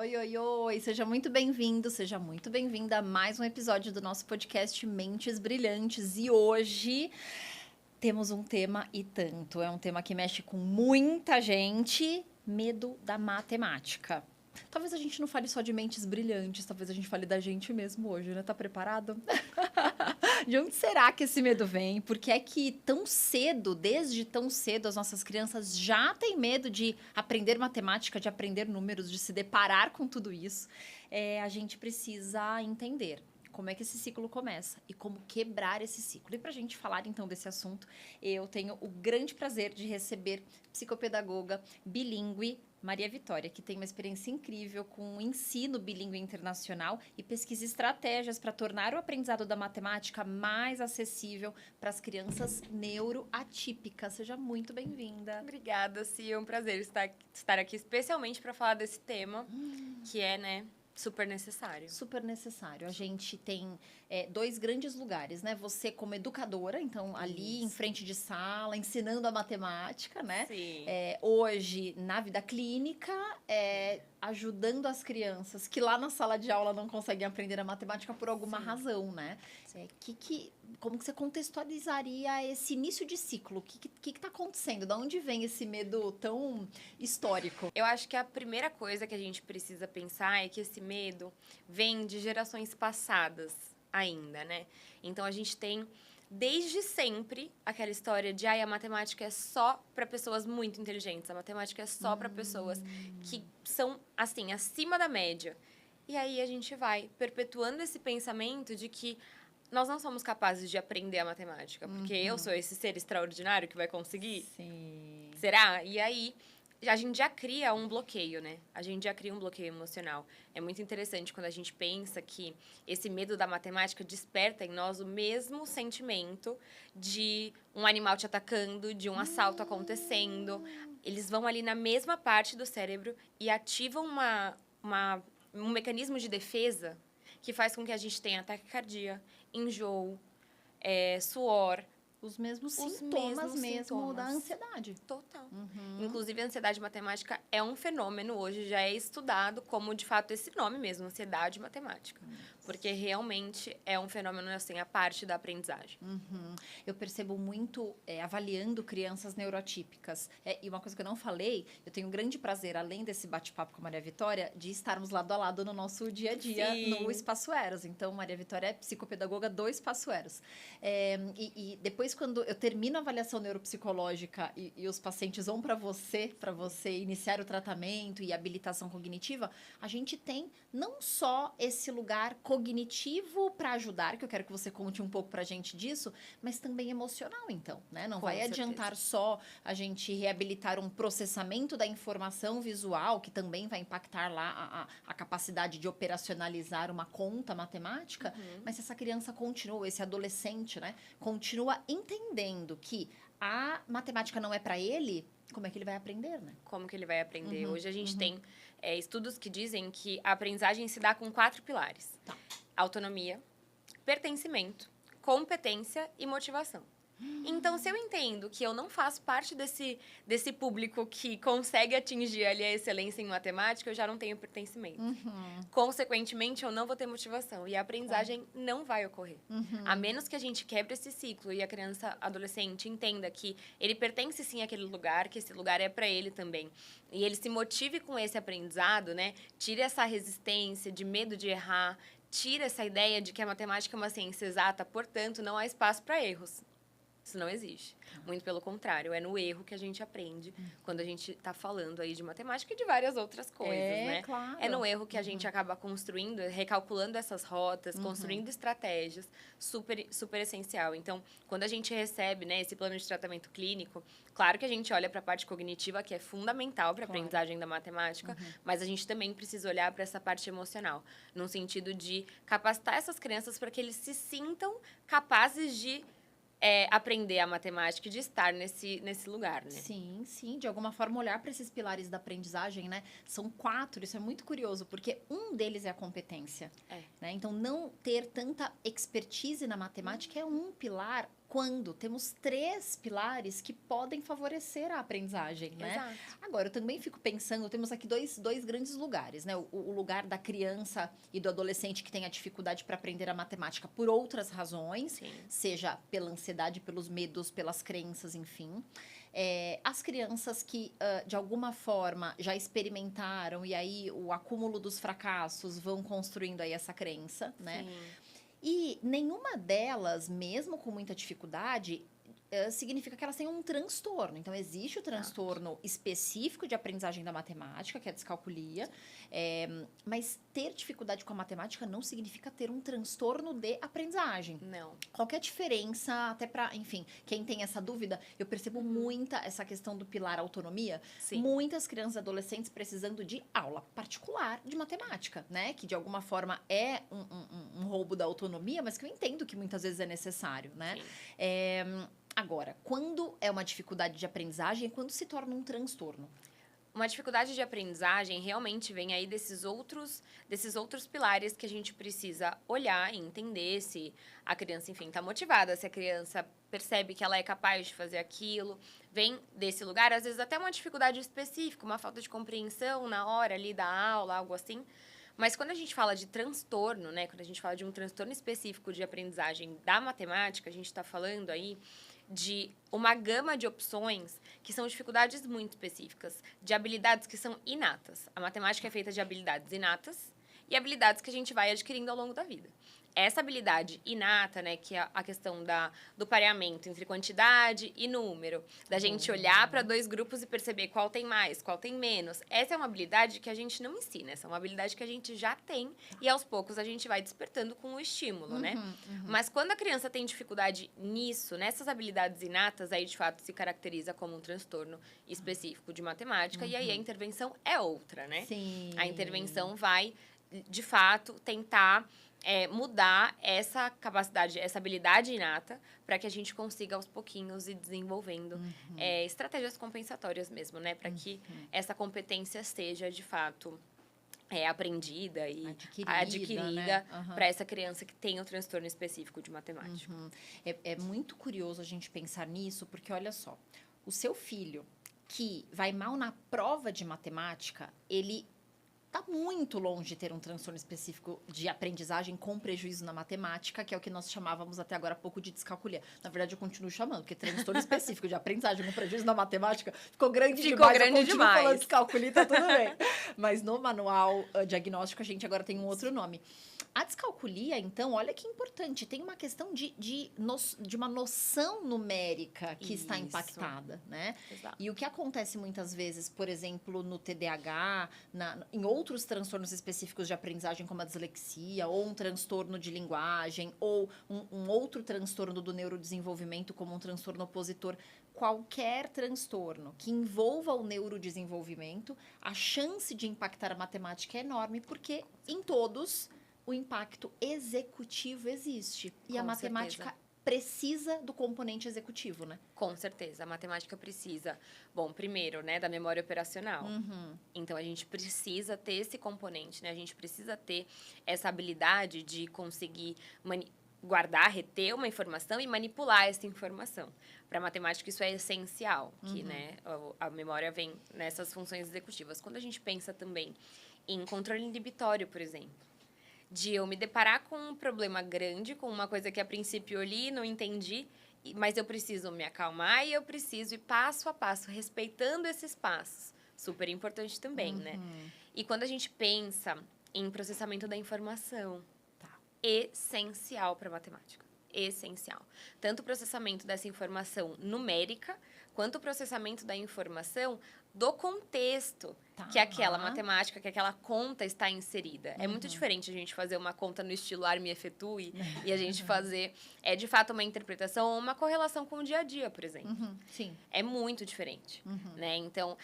Oi, oi, oi! Seja muito bem-vindo, seja muito bem-vinda a mais um episódio do nosso podcast Mentes Brilhantes. E hoje temos um tema e tanto. É um tema que mexe com muita gente: medo da matemática. Talvez a gente não fale só de mentes brilhantes, talvez a gente fale da gente mesmo hoje, né? Tá preparado? De onde será que esse medo vem? Por que é que tão cedo, desde tão cedo, as nossas crianças já têm medo de aprender matemática, de aprender números, de se deparar com tudo isso? A gente precisa entender como é que esse ciclo começa e como quebrar esse ciclo. E para a gente falar então desse assunto, eu tenho o grande prazer de receber psicopedagoga bilíngue Maria Vitória, que tem uma experiência incrível com o ensino bilíngue internacional e pesquisa estratégias para tornar o aprendizado da matemática mais acessível para as crianças neuroatípicas. Seja muito bem-vinda. Obrigada, Cia. É um prazer estar aqui, especialmente para falar desse tema, que é, super necessário. Super necessário. A gente tem dois grandes lugares, né? Você como educadora, então ali em frente de sala, ensinando a matemática, né? Sim. Hoje, na vida clínica, ajudando as crianças que lá na sala de aula não conseguem aprender a matemática por alguma razão, né? Como que você contextualizaria esse início de ciclo? O que está acontecendo? De onde vem esse medo tão histórico? Eu acho que a primeira coisa que a gente precisa pensar é que esse medo vem de gerações passadas ainda, né? Então, a gente tem, desde sempre, aquela história de a matemática é só para pessoas muito inteligentes, a matemática é só para pessoas que são, assim, acima da média. E aí a gente vai perpetuando esse pensamento de que nós não somos capazes de aprender a matemática, porque eu sou esse ser extraordinário que vai conseguir? Sim. Será? E aí, a gente já cria um bloqueio, né? A gente já cria um bloqueio emocional. É muito interessante quando a gente pensa que esse medo da matemática desperta em nós o mesmo sentimento de um animal te atacando, de um assalto acontecendo. Eles vão ali na mesma parte do cérebro e ativam um mecanismo de defesa que faz com que a gente tenha taquicardia, enjoo, suor. Os mesmos sintomas da ansiedade. Total. Inclusive, a ansiedade matemática é um fenômeno hoje, já é estudado como, de fato, esse nome mesmo, ansiedade matemática. Porque realmente é um fenômeno, assim, a parte da aprendizagem. Eu percebo muito avaliando crianças neuroatípicas. E uma coisa que eu não falei, eu tenho um grande prazer, além desse bate-papo com a Maria Vitória, de estarmos lado a lado no nosso dia a dia. Sim. No Espaço Eros. Então, Maria Vitória é psicopedagoga do Espaço Eros. E depois, quando eu termino a avaliação neuropsicológica e os pacientes vão para você iniciar o tratamento e habilitação cognitiva, a gente tem não só esse lugar cognitivo para ajudar, que eu quero que você conte um pouco para a gente disso, mas também emocional, então, né? Não vai adiantar só a gente reabilitar um processamento da informação visual, que também vai impactar lá a capacidade de operacionalizar uma conta matemática, mas se essa criança continua, esse adolescente, né, continua entendendo que a matemática não é para ele, como é que ele vai aprender, né? Como que ele vai aprender? Hoje a gente tem estudos que dizem que a aprendizagem se dá com 4 pilares. Tá. Autonomia, pertencimento, competência e motivação. Então, se eu entendo que eu não faço parte desse público que consegue atingir ali a excelência em matemática, eu já não tenho pertencimento. Consequentemente, eu não vou ter motivação e a aprendizagem não vai ocorrer. A menos que a gente quebre esse ciclo e a criança, adolescente, entenda que ele pertence sim àquele lugar, que esse lugar é para ele também. E ele se motive com esse aprendizado, né? Tire essa resistência de medo de errar, tira essa ideia de que a matemática é uma ciência exata, portanto, não há espaço para erros. Isso não existe. Muito pelo contrário, é no erro que a gente aprende quando a gente está falando aí de matemática e de várias outras coisas, né? Claro. É no erro que a gente acaba construindo, recalculando essas rotas, construindo estratégias, super, super essencial. Então, quando a gente recebe, né, esse plano de tratamento clínico, claro que a gente olha para a parte cognitiva, que é fundamental para a aprendizagem da matemática, mas a gente também precisa olhar para essa parte emocional, no sentido de capacitar essas crianças para que eles se sintam capazes de aprender a matemática e de estar nesse lugar, né? Sim, sim. De alguma forma, olhar para esses pilares da aprendizagem, né? São 4, isso é muito curioso, porque um deles é a competência. Né? Então, não ter tanta expertise na matemática é um pilar quando temos 3 pilares que podem favorecer a aprendizagem, né? Exato. Agora, eu também fico pensando, temos aqui dois grandes lugares, né? O lugar da criança e do adolescente que tem a dificuldade para aprender a matemática por outras razões, Sim. seja pela ansiedade, pelos medos, pelas crenças, enfim. As crianças que, de alguma forma, já experimentaram e aí o acúmulo dos fracassos vão construindo aí essa crença, né? Sim. E nenhuma delas, mesmo com muita dificuldade, significa que elas tenham um transtorno. Então, existe o transtorno específico de aprendizagem da matemática, que é a descalculia, mas ter dificuldade com a matemática não significa ter um transtorno de aprendizagem. Não. Qual que é a diferença, até para, enfim, quem tem essa dúvida, eu percebo muita essa questão do pilar autonomia. Sim. Muitas crianças e adolescentes precisando de aula particular de matemática, né? Que de alguma forma é um roubo da autonomia, mas que eu entendo que muitas vezes é necessário, né? Sim. Agora, quando é uma dificuldade de aprendizagem, quando se torna um transtorno? Uma dificuldade de aprendizagem realmente vem aí desses outros pilares que a gente precisa olhar e entender se a criança, enfim, está motivada, se a criança percebe que ela é capaz de fazer aquilo, vem desse lugar, às vezes até uma dificuldade específica, uma falta de compreensão na hora ali da aula, algo assim. Mas quando a gente fala de transtorno, né, quando a gente fala de um transtorno específico de aprendizagem da matemática, a gente está falando aí de uma gama de opções que são dificuldades muito específicas, de habilidades que são inatas. A matemática é feita de habilidades inatas e habilidades que a gente vai adquirindo ao longo da vida. Essa habilidade inata, né, que é a questão do pareamento entre quantidade e número, da gente olhar para 2 grupos e perceber qual tem mais, qual tem menos. Essa é uma habilidade que a gente não ensina, essa é uma habilidade que a gente já tem e aos poucos a gente vai despertando com o estímulo, né? Mas quando a criança tem dificuldade nisso, nessas habilidades inatas, aí de fato se caracteriza como um transtorno específico de matemática e aí a intervenção é outra, né? Sim. A intervenção vai, de fato, tentar mudar essa capacidade, essa habilidade inata, para que a gente consiga aos pouquinhos ir desenvolvendo estratégias compensatórias mesmo, né? Para que essa competência seja, de fato, aprendida e adquirida né? para essa criança que tem um transtorno específico de matemática. É muito curioso a gente pensar nisso, porque olha só, o seu filho que vai mal na prova de matemática, ele está muito longe de ter um transtorno específico de aprendizagem com prejuízo na matemática, que é o que nós chamávamos até agora há pouco de descalculia. Na verdade, eu continuo chamando, porque transtorno específico de aprendizagem com prejuízo na matemática ficou grande demais. Grande eu continuo demais. falando descalculia, tá tudo bem. Mas no manual diagnóstico, a gente agora tem um outro nome. A descalculia, então, olha que importante. Tem uma questão de uma noção numérica que está impactada, né? Exato. E o que acontece muitas vezes, por exemplo, no TDAH, em outros transtornos específicos de aprendizagem, como a dislexia, ou um transtorno de linguagem, ou um outro transtorno do neurodesenvolvimento, como um transtorno opositor, qualquer transtorno que envolva o neurodesenvolvimento, a chance de impactar a matemática é enorme, porque em todos o impacto executivo existe. E a matemática precisa do componente executivo, né? Com certeza, a matemática precisa, bom, primeiro, né, da memória operacional. Então, a gente precisa ter esse componente, né? A gente precisa ter essa habilidade de conseguir guardar, reter uma informação e manipular essa informação. Para a matemática, isso é essencial, que, né, a memória vem nessas funções executivas. Quando a gente pensa também em controle inibitório, por exemplo, de eu me deparar com um problema grande, com uma coisa que a princípio eu li, não entendi, mas eu preciso me acalmar e eu preciso ir passo a passo, respeitando esses passos. Super importante também, né? E quando a gente pensa em processamento da informação, essencial para a matemática. Essencial. Tanto o processamento dessa informação numérica, quanto o processamento da informação do contexto que aquela matemática, que aquela conta está inserida. É muito diferente a gente fazer uma conta no estilo Arme e Efetue e a gente fazer, de fato, uma interpretação ou uma correlação com o dia a dia, por exemplo. Sim. É muito diferente, né? Então,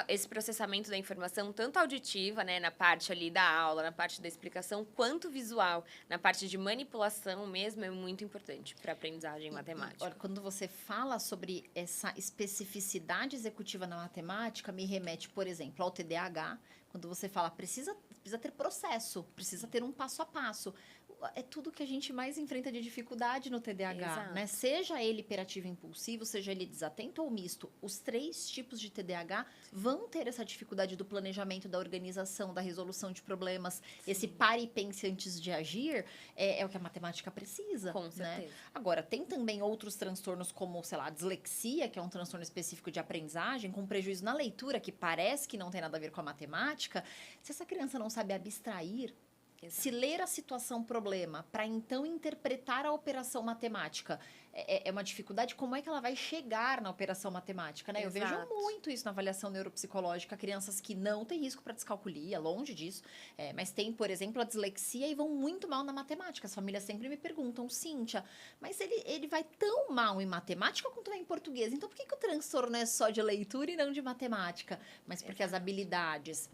esse processamento da informação, tanto auditiva, né, na parte ali da aula, na parte da explicação, quanto visual, na parte de manipulação mesmo, é muito importante para a aprendizagem matemática. Quando você fala sobre essa especificidade executiva na matemática, me remete, por exemplo, ao TDAH, quando você fala precisa ter processo, precisa ter um passo a passo. é tudo que a gente mais enfrenta de dificuldade no TDAH, Exato. né? Seja ele hiperativo e impulsivo, seja ele desatento ou misto, os 3 tipos de TDAH vão ter essa dificuldade do planejamento, da organização, da resolução de problemas. Esse pare e pense antes de agir é o que a matemática precisa, Com né? certeza. Agora, tem também outros transtornos como, sei lá, a dislexia, que é um transtorno específico de aprendizagem, com prejuízo na leitura, que parece que não tem nada a ver com a matemática. Se essa criança não sabe abstrair, se ler a situação problema para então interpretar a operação matemática é uma dificuldade, como é que ela vai chegar na operação matemática, né? Eu vejo Exato. muito isso na avaliação neuropsicológica, crianças que não têm risco para descalculia, longe disso, mas tem, por exemplo, a dislexia e vão muito mal na matemática. As famílias sempre me perguntam, Cíntia, mas ele vai tão mal em matemática quanto vai em português, então por que o transtorno é só de leitura e não de matemática? Mas porque as habilidades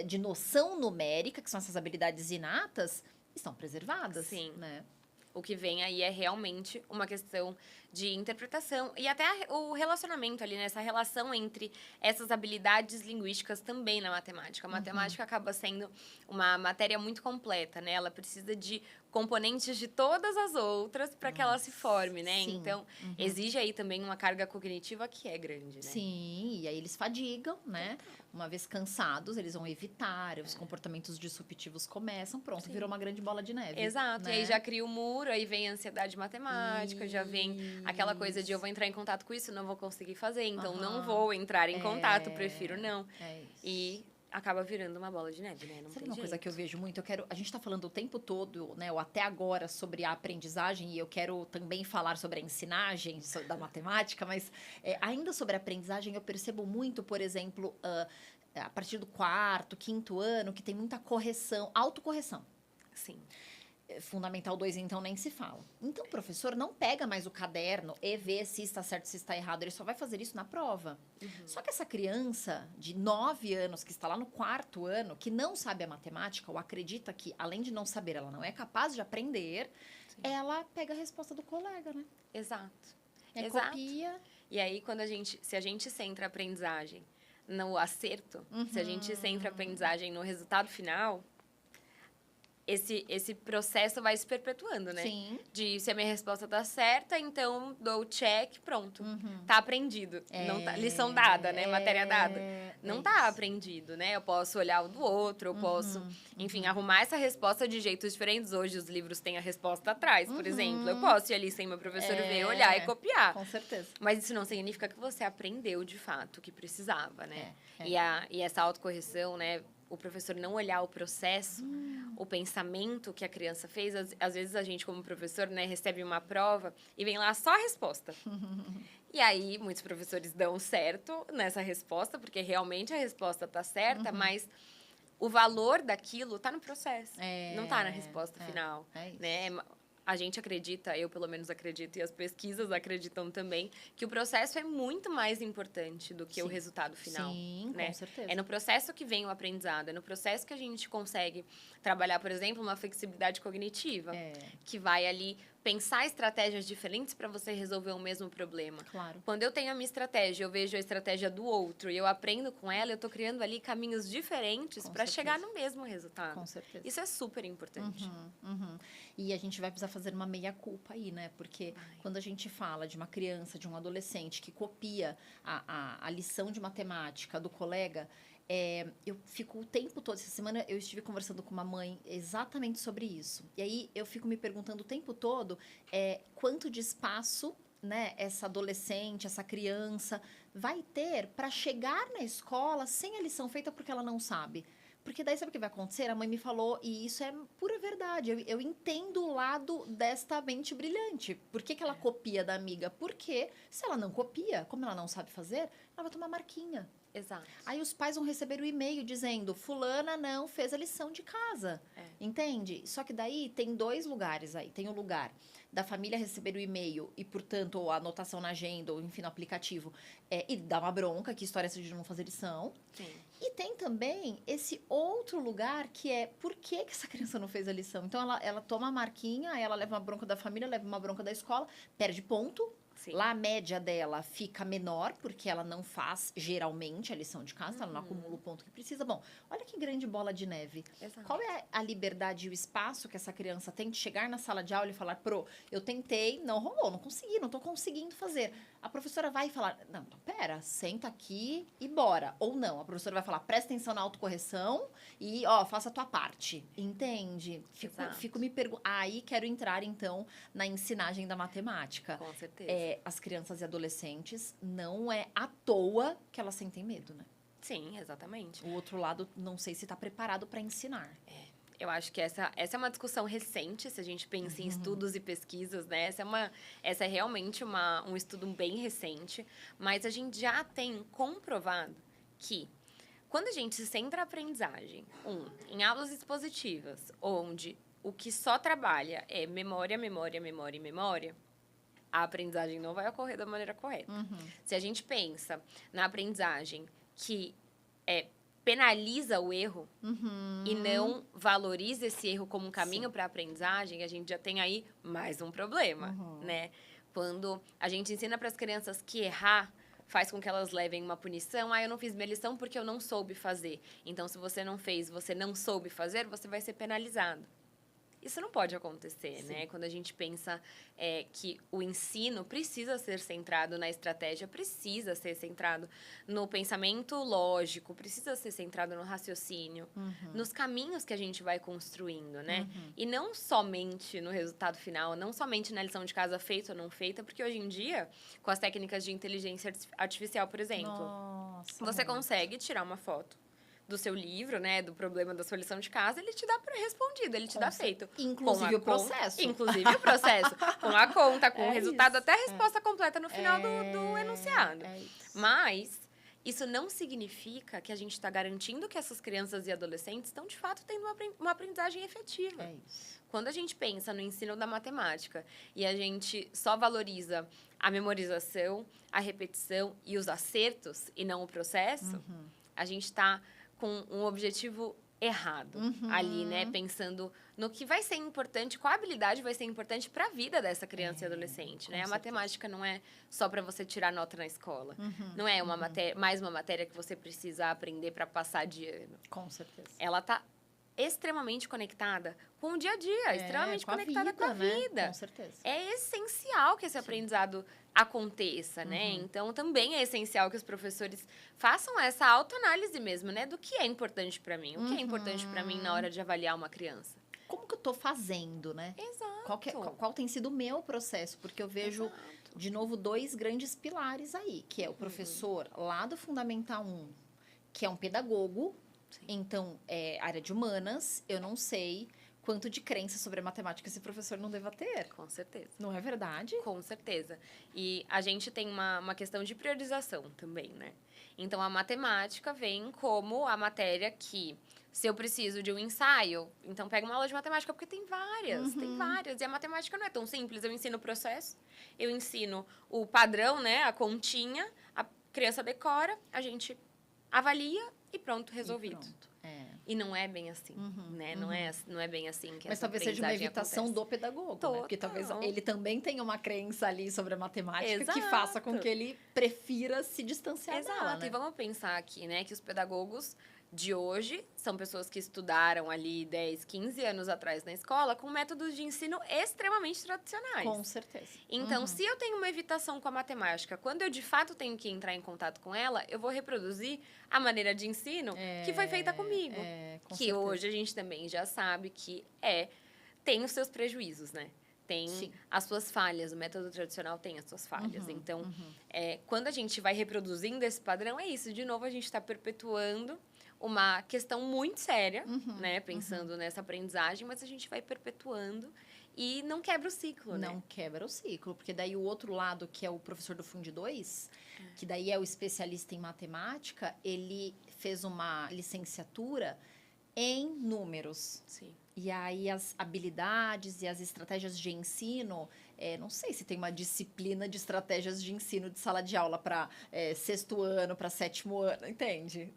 de noção numérica, que são essas habilidades inatas, estão preservadas. Sim. Né? O que vem aí é realmente uma questão de interpretação e até o relacionamento ali, nessa relação entre essas habilidades linguísticas também na matemática. A matemática acaba sendo uma matéria muito completa, né? Ela precisa de componentes de todas as outras para que ela se forme, né? Sim. Então, exige aí também uma carga cognitiva que é grande, né? Sim, e aí eles fadigam, né? Uma vez cansados, eles vão evitar, os comportamentos disruptivos começam, pronto, virou uma grande bola de neve. Exato, né? e aí já cria o muro, aí vem a ansiedade matemática, já vem aquela coisa de eu vou entrar em contato com isso, não vou conseguir fazer, então não vou entrar em contato, prefiro não. É isso. E acaba virando uma bola de neve, né? Não Sabe tem uma coisa jeito. que eu vejo muito? A gente está falando o tempo todo, né, ou até agora, sobre a aprendizagem, e eu quero também falar sobre a ensinagem da matemática, mas ainda sobre a aprendizagem, eu percebo muito, por exemplo, a partir do 4º, 5º ano, que tem muita correção, autocorreção. Sim. Fundamental 2, então, nem se fala. Então, o professor não pega mais o caderno e vê se está certo, se está errado. Ele só vai fazer isso na prova. Só que essa criança de 9 anos, que está lá no 4º ano, que não sabe a matemática, ou acredita que, além de não saber, ela não é capaz de aprender, ela pega a resposta do colega, né? Exato. Exato. Copia. E aí, se a gente centra a aprendizagem no acerto, se a gente centra a aprendizagem no resultado final, esse processo vai se perpetuando, né? Sim. De se a minha resposta tá certa, então dou check, pronto. Tá aprendido. Não tá, lição dada, né? Matéria dada. Não tá aprendido, né? Eu posso olhar o do outro, eu posso, enfim, arrumar essa resposta de jeitos diferentes. Hoje os livros têm a resposta atrás, por exemplo. Eu posso ir ali sem meu professor ver, olhar e copiar. Com certeza. Mas isso não significa que você aprendeu de fato o que precisava, né? É. E essa autocorreção, né? O professor não olhar o processo, o pensamento que a criança fez. Às vezes a gente, como professor, né, recebe uma prova e vem lá só a resposta. E aí, muitos professores dão certo nessa resposta, porque realmente a resposta está certa, mas o valor daquilo está no processo, não está na resposta final. Né? A gente acredita, eu pelo menos acredito, e as pesquisas acreditam também, que o processo é muito mais importante do que o resultado final. Sim, né? com certeza. É no processo que vem o aprendizado, é no processo que a gente consegue trabalhar, por exemplo, uma flexibilidade cognitiva, que vai ali pensar estratégias diferentes para você resolver o mesmo problema. Claro. Quando eu tenho a minha estratégia, eu vejo a estratégia do outro e eu aprendo com ela, eu estou criando ali caminhos diferentes para chegar no mesmo resultado. Com certeza. Isso é super importante. E a gente vai precisar fazer uma meia-culpa aí, né? Porque quando a gente fala de uma criança, de um adolescente que copia a lição de matemática do colega, eu fico o tempo todo, essa semana eu estive conversando com uma mãe exatamente sobre isso. E aí eu fico me perguntando o tempo todo quanto de espaço, né, essa adolescente, essa criança vai ter para chegar na escola sem a lição feita porque ela não sabe. Porque daí sabe o que vai acontecer? A mãe me falou, e isso é pura verdade. Eu entendo o lado desta mente brilhante. Por que ela copia da amiga? Porque se ela não copia, como ela não sabe fazer, ela vai tomar marquinha. Exato. Aí os pais vão receber o e-mail dizendo, fulana não fez a lição de casa. Entende? Só que daí tem 2 lugares aí. Tem o lugar da família receber o e-mail e, portanto, ou a anotação na agenda, ou enfim, no aplicativo, e dar uma bronca, que história é essa de não fazer lição. Sim. E tem também esse outro lugar que é por que essa criança não fez a lição? Então, ela toma a marquinha, aí ela leva uma bronca da família, leva uma bronca da escola, perde ponto. Sim. Lá a média dela fica menor, porque ela não faz geralmente a lição de casa, ela não acumula o ponto que precisa. Bom, olha que grande bola de neve. Exato. Qual é a liberdade e o espaço que essa criança tem de chegar na sala de aula e falar, eu tentei, não rolou, não consegui, não tô conseguindo fazer. A professora vai falar, não, então, pera, senta aqui e bora. Ou não, a professora vai falar, presta atenção na autocorreção e, faça a tua parte. Entende? Exato. Fico me perguntando. Aí quero entrar, então, na ensinagem da matemática. Com certeza. As crianças e adolescentes, não é à toa que elas sentem medo, né? Sim, exatamente. O outro lado, não sei se está preparado para ensinar. Eu acho que essa é uma discussão recente, se a gente pensa em estudos e pesquisas, né? Essa é realmente um estudo bem recente, mas a gente já tem comprovado que quando a gente se centra na aprendizagem, em aulas expositivas, onde o que só trabalha é memória, memória, memória e memória, a aprendizagem não vai ocorrer da maneira correta. Se a gente pensa na aprendizagem que penaliza o erro e não valoriza esse erro como um caminho para a aprendizagem, a gente já tem aí mais um problema, né? Quando a gente ensina para as crianças que errar faz com que elas levem uma punição. Eu não fiz minha lição porque eu não soube fazer. Então, se você não fez, você não soube fazer, você vai ser penalizado. Isso não pode acontecer, né? Quando a gente pensa que o ensino precisa ser centrado na estratégia, precisa ser centrado no pensamento lógico, precisa ser centrado no raciocínio, nos caminhos que a gente vai construindo, né? E não somente no resultado final, não somente na lição de casa feita ou não feita, porque hoje em dia, com as técnicas de inteligência artificial, por exemplo, você consegue tirar uma foto do seu livro, né, do problema da sua lição de casa, ele te dá respondido, ele te dá feito. Inclusive o processo. Inclusive o processo. Com a conta, com o resultado, até a resposta completa no final do enunciado. Mas isso não significa que a gente está garantindo que essas crianças e adolescentes estão, de fato, tendo uma aprendizagem efetiva. É isso. Quando a gente pensa no ensino da matemática e a gente só valoriza a memorização, a repetição e os acertos e não o processo, a gente está com um objetivo errado ali, né? Pensando no que vai ser importante, qual habilidade vai ser importante para a vida dessa criança e adolescente, né? A matemática não é só para você tirar nota na escola. Não é mais uma matéria que você precisa aprender para passar de ano. Com certeza. Ela está extremamente conectada com o dia a dia, extremamente conectada com a vida. Com certeza. É essencial que esse aprendizado aconteça, né? Então, também é essencial que os professores façam essa autoanálise mesmo, né? Do que é importante para mim, o que é importante para mim na hora de avaliar uma criança. Como que eu tô fazendo, né? Exato. Qual tem sido o meu processo? Porque eu vejo, de novo, 2 grandes pilares aí, que é o professor lá do Fundamental 1, que é um pedagogo. Então, área de humanas, eu não sei quanto de crença sobre a matemática esse professor não deva ter. Com certeza. Não é verdade? Com certeza. E a gente tem uma questão de priorização também, né? Então, a matemática vem como a matéria que, se eu preciso de um ensaio, então pega uma aula de matemática, porque tem várias. E a matemática não é tão simples. Eu ensino o processo, eu ensino o padrão, né? A continha, a criança decora, a gente avalia e pronto, resolvido. E não é bem assim, né? Não é bem assim que Mas essa talvez seja uma evitação acontece. do pedagogo, né? Porque talvez ele também tenha uma crença ali sobre a matemática que Exato. faça com que ele prefira se distanciar dela, né? E vamos pensar aqui, né? Que os pedagogos de hoje são pessoas que estudaram ali 10, 15 anos atrás na escola com métodos de ensino extremamente tradicionais. Com certeza. Então, se eu tenho uma evitação com a matemática, quando eu de fato tenho que entrar em contato com ela, eu vou reproduzir a maneira de ensino que foi feita comigo. Com que certeza. hoje a gente também já sabe que tem os seus prejuízos, né? Tem as suas falhas, o método tradicional tem as suas falhas. Então, quando a gente vai reproduzindo esse padrão, é isso. De novo, a gente está perpetuando uma questão muito séria, né? Pensando nessa aprendizagem, mas a gente vai perpetuando e não quebra o ciclo, né? Não quebra o ciclo, porque daí o outro lado, que é o professor do Fundo 2, que daí é o especialista em matemática, ele fez uma licenciatura em números. Sim. E aí as habilidades e as estratégias de ensino não sei se tem uma disciplina de estratégias de ensino de sala de aula para 6º ano, para 7º ano, entende?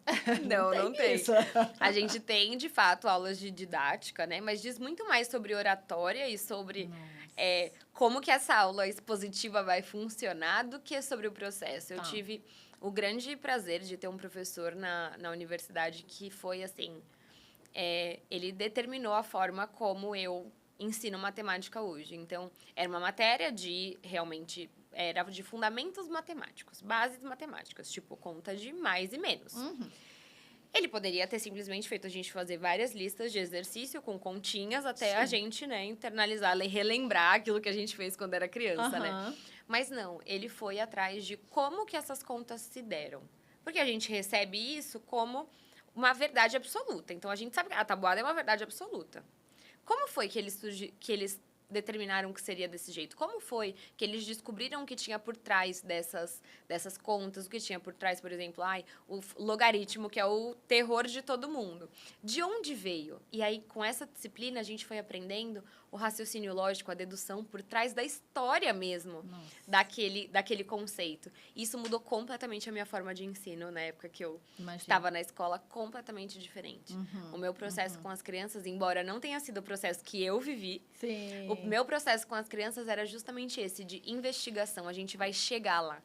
Não tem. Isso. A gente tem, de fato, aulas de didática, né? Mas diz muito mais sobre oratória e sobre como que essa aula expositiva vai funcionar do que sobre o processo. Eu tive o grande prazer de ter um professor na universidade que foi, assim... ele determinou a forma como eu ensino matemática hoje. Então, era uma matéria realmente... Era de fundamentos matemáticos, bases matemáticas, tipo conta de mais e menos. Ele poderia ter simplesmente feito a gente fazer várias listas de exercício com continhas até a gente, né, internalizar e relembrar aquilo que a gente fez quando era criança, né? Mas não, ele foi atrás de como que essas contas se deram. Porque a gente recebe isso como uma verdade absoluta. Então, a gente sabe que a tabuada é uma verdade absoluta. Como foi que eles determinaram que seria desse jeito? Como foi que eles descobriram o que tinha por trás dessas contas, o que tinha por trás, por exemplo, o logaritmo, que é o terror de todo mundo? De onde veio? E aí, com essa disciplina, a gente foi aprendendo o raciocínio lógico, a dedução por trás da história mesmo daquele conceito. Isso mudou completamente a minha forma de ensino na época que eu estava na escola, completamente diferente. O meu processo com as crianças, embora não tenha sido o processo que eu vivi, o meu processo com as crianças era justamente esse, de investigação. A gente vai chegar lá.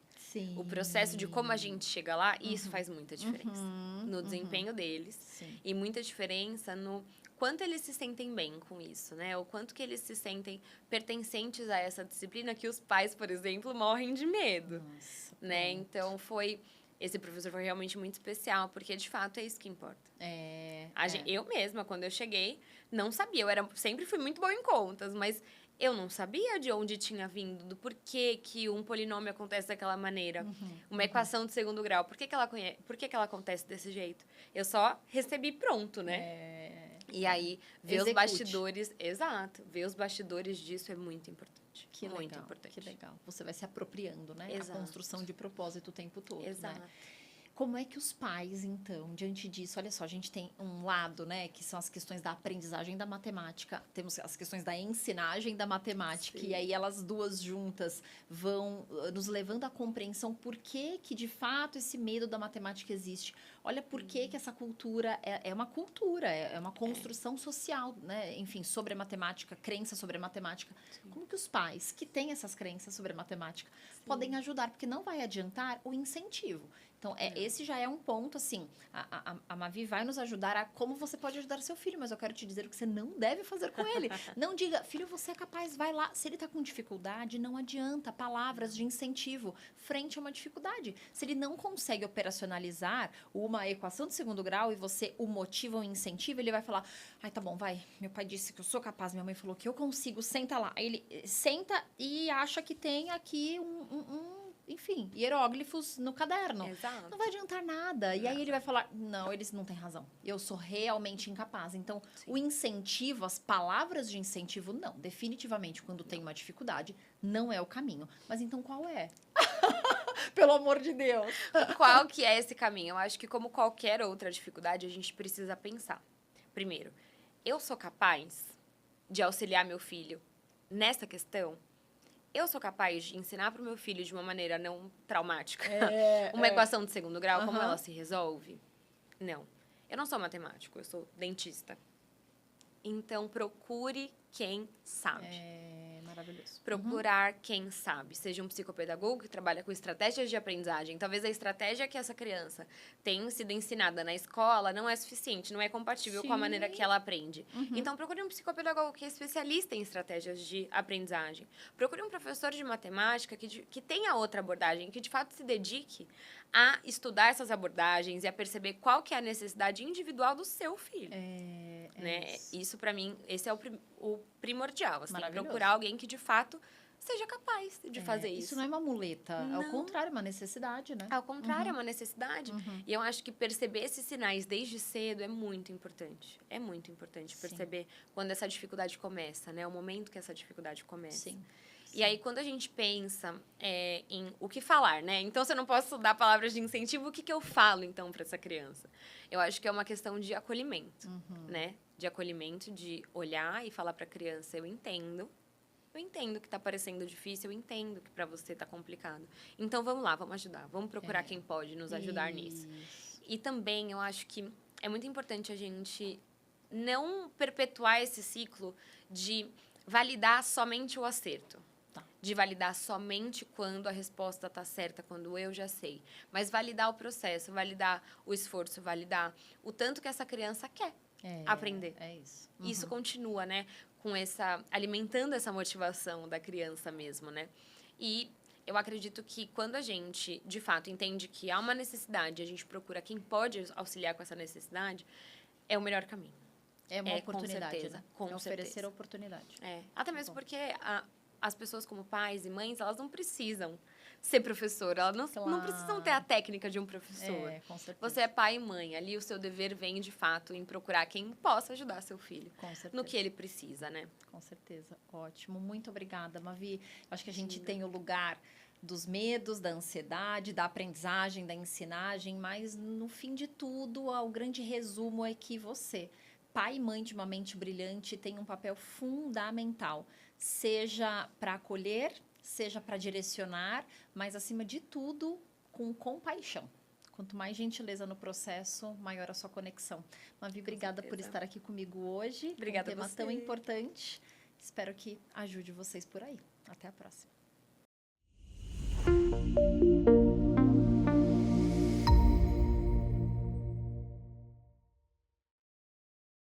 O processo de como a gente chega lá, isso faz muita diferença no desempenho deles. E muita diferença no quanto eles se sentem bem com isso, né? O quanto que eles se sentem pertencentes a essa disciplina que os pais, por exemplo, morrem de medo, né? Então, esse professor foi realmente muito especial, porque, de fato, é isso que importa. Eu mesma, quando eu cheguei, não sabia. Sempre fui muito boa em contas, mas eu não sabia de onde tinha vindo, do porquê que um polinômio acontece daquela maneira. Uma equação de 2º grau, por que ela acontece desse jeito? Eu só recebi pronto, né? E aí, ver os bastidores... Exato. Ver os bastidores disso é muito importante. Muito importante. Que legal. Você vai se apropriando, né? Exato. A construção de propósito o tempo todo, Exato. né? Como é que os pais, então, diante disso, olha só, a gente tem um lado, né, que são as questões da aprendizagem da matemática, temos as questões da ensinagem da matemática, e aí elas duas juntas vão nos levando à compreensão por que de fato esse medo da matemática existe. Olha por que essa cultura é uma cultura, é uma construção social, né, enfim, sobre a matemática, crença sobre a matemática. Como que os pais que têm essas crenças sobre a matemática podem ajudar? Porque não vai adiantar o incentivo. Então, esse já é um ponto, assim, a Mavi vai nos ajudar a como você pode ajudar seu filho, mas eu quero te dizer o que você não deve fazer com ele. Não diga, filho, você é capaz, vai lá. Se ele está com dificuldade, não adianta palavras de incentivo frente a uma dificuldade. Se ele não consegue operacionalizar uma equação de 2º grau e você o motiva ou incentiva, ele vai falar, ai, tá bom, vai, meu pai disse que eu sou capaz, minha mãe falou que eu consigo, senta lá. Aí ele senta e acha que tem aqui enfim, hieróglifos no caderno. Exato. Não vai adiantar nada. E aí ele vai falar, não, eles não têm razão. Eu sou realmente incapaz. Então, o incentivo, as palavras de incentivo, não. Definitivamente, quando tem uma dificuldade, não é o caminho. Mas então, qual é? Pelo amor de Deus. Qual que é esse caminho? Eu acho que, como qualquer outra dificuldade, a gente precisa pensar. Primeiro, eu sou capaz de auxiliar meu filho nessa questão? Eu sou capaz de ensinar para o meu filho de uma maneira não traumática uma equação de 2º grau, como ela se resolve? Não. Eu não sou matemático, eu sou dentista. Então, procure quem sabe. Maravilhoso. Procurar quem sabe. Seja um psicopedagogo que trabalha com estratégias de aprendizagem. Talvez a estratégia que essa criança tem sido ensinada na escola não é suficiente, não é compatível com a maneira que ela aprende. Então, procure um psicopedagogo que é especialista em estratégias de aprendizagem. Procure um professor de matemática que tenha outra abordagem, que de fato se dedique a estudar essas abordagens e a perceber qual que é a necessidade individual do seu filho. Né? Isso, para mim, esse é o primordial. Assim, procurar alguém que, de fato, seja capaz de fazer isso. Isso não é uma muleta. Não. Ao contrário, é uma necessidade, né? Ao contrário, é uma necessidade. E eu acho que perceber esses sinais desde cedo é muito importante. É muito importante perceber quando essa dificuldade começa, né? O momento que essa dificuldade começa. E aí, quando a gente pensa em o que falar, né? Então, se eu não posso dar palavras de incentivo, o que eu falo, então, para essa criança? Eu acho que é uma questão de acolhimento, né? De acolhimento, de olhar e falar para a criança, eu entendo eu entendo que tá parecendo difícil, eu entendo que para você tá complicado. Então, vamos lá, vamos ajudar. Vamos procurar quem pode nos ajudar nisso. E também, eu acho que é muito importante a gente não perpetuar esse ciclo de validar somente o acerto. De validar somente quando a resposta está certa, quando eu já sei. Mas validar o processo, validar o esforço, validar o tanto que essa criança quer aprender. É isso. Isso continua, né? Com alimentando essa motivação da criança mesmo, né? E eu acredito que quando a gente, de fato, entende que há uma necessidade, a gente procura quem pode auxiliar com essa necessidade, é o melhor caminho. É uma oportunidade, com certeza, né? com oferecer certeza. a oportunidade. Até mesmo porque as pessoas como pais e mães, elas não precisam ser professora, elas não precisam ter a técnica de um professor. Com certeza. Você é pai e mãe, ali o seu dever vem, de fato, em procurar quem possa ajudar seu filho Com certeza. no que ele precisa, né? Com certeza. Ótimo. Muito obrigada, Mavi. Acho que a gente tem o lugar dos medos, da ansiedade, da aprendizagem, da ensinagem, mas no fim de tudo, o grande resumo é que você, pai e mãe de uma mente brilhante, tem um papel fundamental, seja para acolher, seja para direcionar, mas acima de tudo, com compaixão. Quanto mais gentileza no processo, maior a sua conexão. Mavi, obrigada por estar aqui comigo hoje. Obrigada com um tema a você. tão importante. Espero que ajude vocês por aí. Até a próxima.